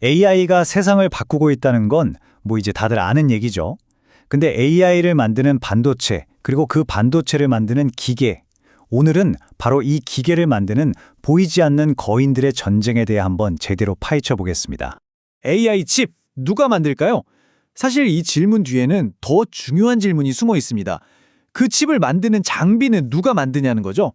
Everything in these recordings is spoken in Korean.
AI가 세상을 바꾸고 있다는 건 이제 다들 아는 얘기죠. 근데 AI를 만드는 반도체, 그리고 그 반도체를 만드는 기계. 오늘은 바로 이 기계를 만드는 보이지 않는 거인들의 전쟁에 대해 한번 제대로 파헤쳐 보겠습니다. AI 칩 누가 만들까요? 사실 이 질문 뒤에는 더 중요한 질문이 숨어 있습니다. 그 칩을 만드는 장비는 누가 만드냐는 거죠.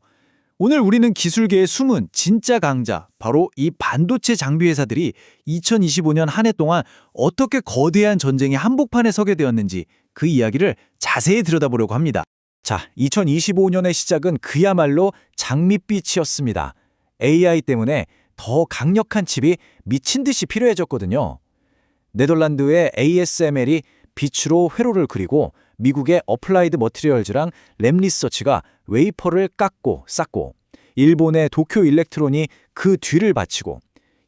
오늘 우리는 기술계의 숨은 진짜 강자, 바로 이 반도체 장비 회사들이 2025년 한 해 동안 어떻게 거대한 전쟁의 한복판에 서게 되었는지 그 이야기를 자세히 들여다보려고 합니다. 자, 2025년의 시작은 그야말로 장밋빛이었습니다. AI 때문에 더 강력한 칩이 미친 듯이 필요해졌거든요. 네덜란드의 ASML이 빛으로 회로를 그리고 미국의 어플라이드 머티리얼즈랑 램리서치가 웨이퍼를 깎고 쌓고 일본의 도쿄 일렉트론이 그 뒤를 바치고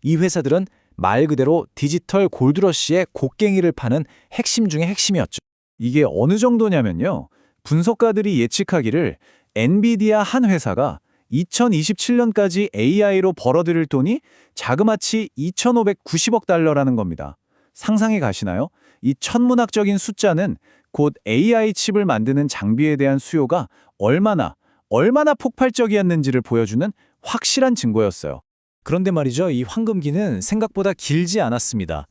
이 회사들은 말 그대로 디지털 골드러시의 곡괭이를 파는 핵심 중의 핵심이었죠. 이게 어느 정도냐면요. 분석가들이 예측하기를 엔비디아 한 회사가 2027년까지 AI로 벌어들일 돈이 자그마치 2,590억 달러라는 겁니다. 상상해 가시나요? 이 천문학적인 숫자는 곧 AI 칩을 만드는 장비에 대한 수요가 얼마나 폭발적이었는지를 보여주는 확실한 증거였어요. 그런데 말이죠, 이 황금기는 생각보다 길지 않았습니다.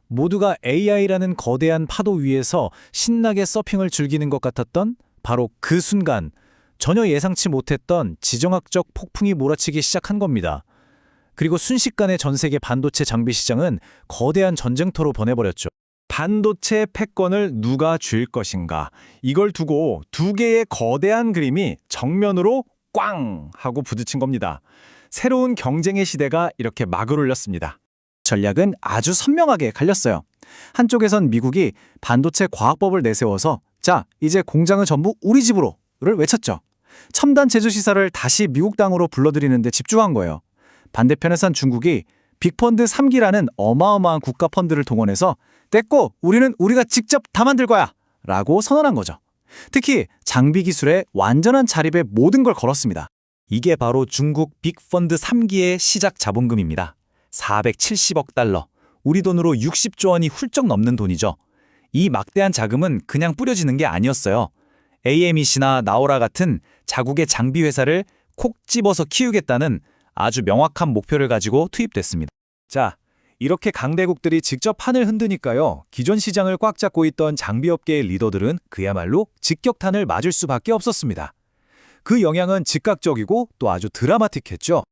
모두가 AI라는 거대한 파도 위에서 신나게 서핑을 즐기는 것 같았던 바로 그 순간, 전혀 예상치 못했던 지정학적 폭풍이 몰아치기 시작한 겁니다. 그리고 순식간에 전 세계 반도체 장비 시장은 거대한 전쟁터로 변해버렸죠. 반도체 패권을 누가 쥘 것인가, 이걸 두고 두 개의 거대한 그림이 정면으로 꽝 하고 부딪힌 겁니다. 새로운 경쟁의 시대가 이렇게 막을 올렸습니다. 전략은 아주 선명하게 갈렸어요. 한쪽에선 미국이 반도체 과학법을 내세워서 자, 이제 공장을 전부 우리 집으로를 외쳤죠. 첨단 제조시설을 다시 미국 땅으로 불러들이는 데 집중한 거예요. 반대편에선 중국이 빅펀드 3기라는 어마어마한 국가 펀드를 동원해서 됐고, 우리는 우리가 직접 다 만들 거야! 라고 선언한 거죠. 특히 장비 기술에 완전한 자립에 모든 걸 걸었습니다. 이게 바로 중국 빅펀드 3기의 시작 자본금입니다. 470억 달러, 우리 돈으로 60조 원이 훌쩍 넘는 돈이죠. 이 막대한 자금은 그냥 뿌려지는 게 아니었어요. AMEC나 나오라 같은 자국의 장비 회사를 콕 집어서 키우겠다는 아주 명확한 목표를 가지고 투입됐습니다. 자, 이렇게 강대국들이 직접 판을 흔드니까요. 기존 시장을 꽉 잡고 있던 장비업계의 리더들은 그야말로 직격탄을 맞을 수밖에 없었습니다. 그 영향은 즉각적이고 또 아주 드라마틱했죠.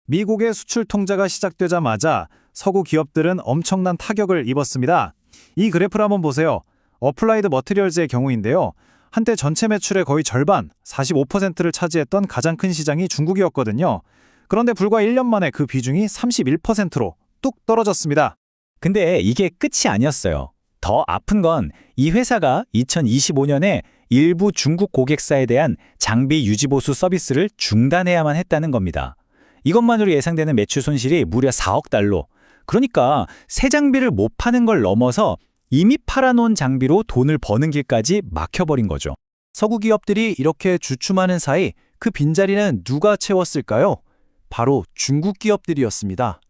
미국의 수출 통제가 시작되자마자 서구 기업들은 엄청난 타격을 입었습니다. 이 그래프를 한번 보세요. 어플라이드 머티리얼즈의 경우인데요. 한때 전체 매출의 거의 절반, 45%를 차지했던 가장 큰 시장이 중국이었거든요. 그런데 불과 1년 만에 그 비중이 31%로 뚝 떨어졌습니다. 근데 이게 끝이 아니었어요. 더 아픈 건 이 회사가 2025년에 일부 중국 고객사에 대한 장비 유지보수 서비스를 중단해야만 했다는 겁니다. 이것만으로 예상되는 매출 손실이 무려 4억 달러. 그러니까 새 장비를 못 파는 걸 넘어서 이미 팔아놓은 장비로 돈을 버는 길까지 막혀버린 거죠. 서구 기업들이 이렇게 주춤하는 사이 그 빈자리는 누가 채웠을까요? 바로 중국 기업들이었습니다.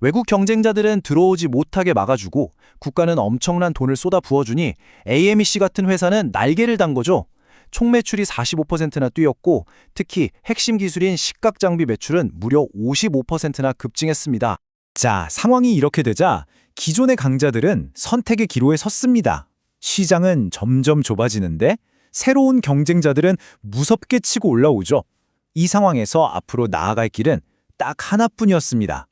외국 경쟁자들은 들어오지 못하게 막아주고 국가는 엄청난 돈을 쏟아 부어주니 AMEC 같은 회사는 날개를 단 거죠. 총 매출이 45%나 뛰었고 특히 핵심 기술인 식각 장비 매출은 무려 55%나 급증했습니다. 자, 상황이 이렇게 되자 기존의 강자들은 선택의 기로에 섰습니다. 시장은 점점 좁아지는데 새로운 경쟁자들은 무섭게 치고 올라오죠. 이 상황에서 앞으로 나아갈 길은 딱 하나뿐이었습니다.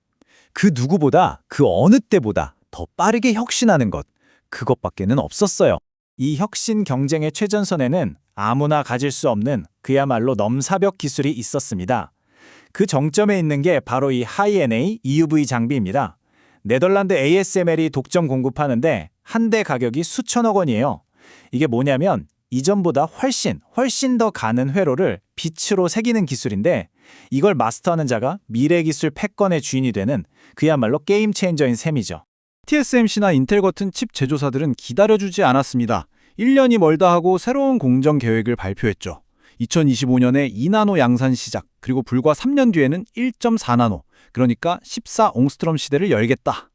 그 누구보다, 그 어느 때보다 더 빠르게 혁신하는 것, 그것밖에는 없었어요. 이 혁신 경쟁의 최전선에는 아무나 가질 수 없는 그야말로 넘사벽 기술이 있었습니다. 그 정점에 있는 게 바로 이 하이-NA EUV 장비입니다. 네덜란드 ASML이 독점 공급하는데 한 대 가격이 수천억 원이에요. 이게 뭐냐면 이전보다 훨씬 더 가는 회로를 빛으로 새기는 기술인데 이걸 마스터하는 자가 미래 기술 패권의 주인이 되는 그야말로 게임 체인저인 셈이죠. TSMC나 인텔 같은 칩 제조사들은 기다려주지 않았습니다. 1년이 멀다 하고 새로운 공정 계획을 발표했죠. 2025년에 2나노 양산 시작, 그리고 불과 3년 뒤에는 1.4나노, 그러니까 14옹스트럼 시대를 열겠다.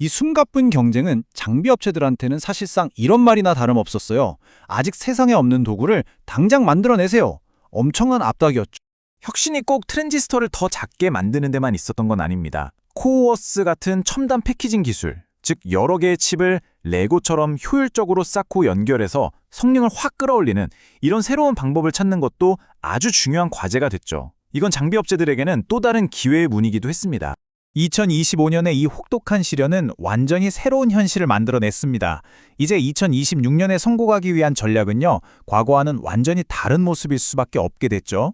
이 숨가쁜 경쟁은 장비 업체들한테는 사실상 이런 말이나 다름없었어요. 아직 세상에 없는 도구를 당장 만들어내세요. 엄청난 압박이었죠. 혁신이 꼭 트랜지스터를 더 작게 만드는 데만 있었던 건 아닙니다. 코어워스 같은 첨단 패키징 기술, 즉 여러 개의 칩을 레고처럼 효율적으로 쌓고 연결해서 성능을 확 끌어올리는 이런 새로운 방법을 찾는 것도 아주 중요한 과제가 됐죠. 이건 장비 업체들에게는 또 다른 기회의 문이기도 했습니다. 2025년에 이 혹독한 시련은 완전히 새로운 현실을 만들어냈습니다. 이제 2026년에 성공하기 위한 전략은요, 과거와는 완전히 다른 모습일 수밖에 없게 됐죠.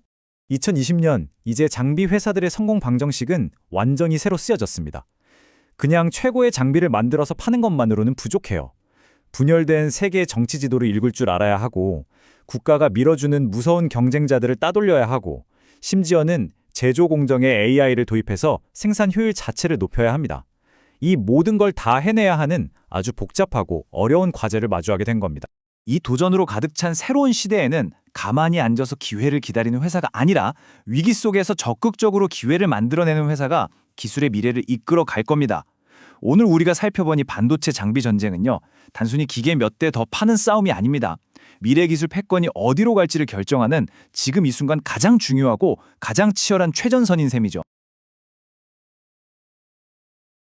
2020년, 이제 장비 회사들의 성공 방정식은 완전히 새로 쓰여졌습니다. 그냥 최고의 장비를 만들어서 파는 것만으로는 부족해요. 분열된 세계의 정치 지도를 읽을 줄 알아야 하고, 국가가 밀어주는 무서운 경쟁자들을 따돌려야 하고, 심지어는 제조 공정에 AI를 도입해서 생산 효율 자체를 높여야 합니다. 이 모든 걸 다 해내야 하는 아주 복잡하고 어려운 과제를 마주하게 된 겁니다. 이 도전으로 가득 찬 새로운 시대에는 가만히 앉아서 기회를 기다리는 회사가 아니라 위기 속에서 적극적으로 기회를 만들어내는 회사가 기술의 미래를 이끌어 갈 겁니다. 오늘 우리가 살펴본 이 반도체 장비 전쟁은요, 단순히 기계 몇 대 더 파는 싸움이 아닙니다. 미래 기술 패권이 어디로 갈지를 결정하는 지금 이 순간 가장 중요하고 가장 치열한 최전선인 셈이죠.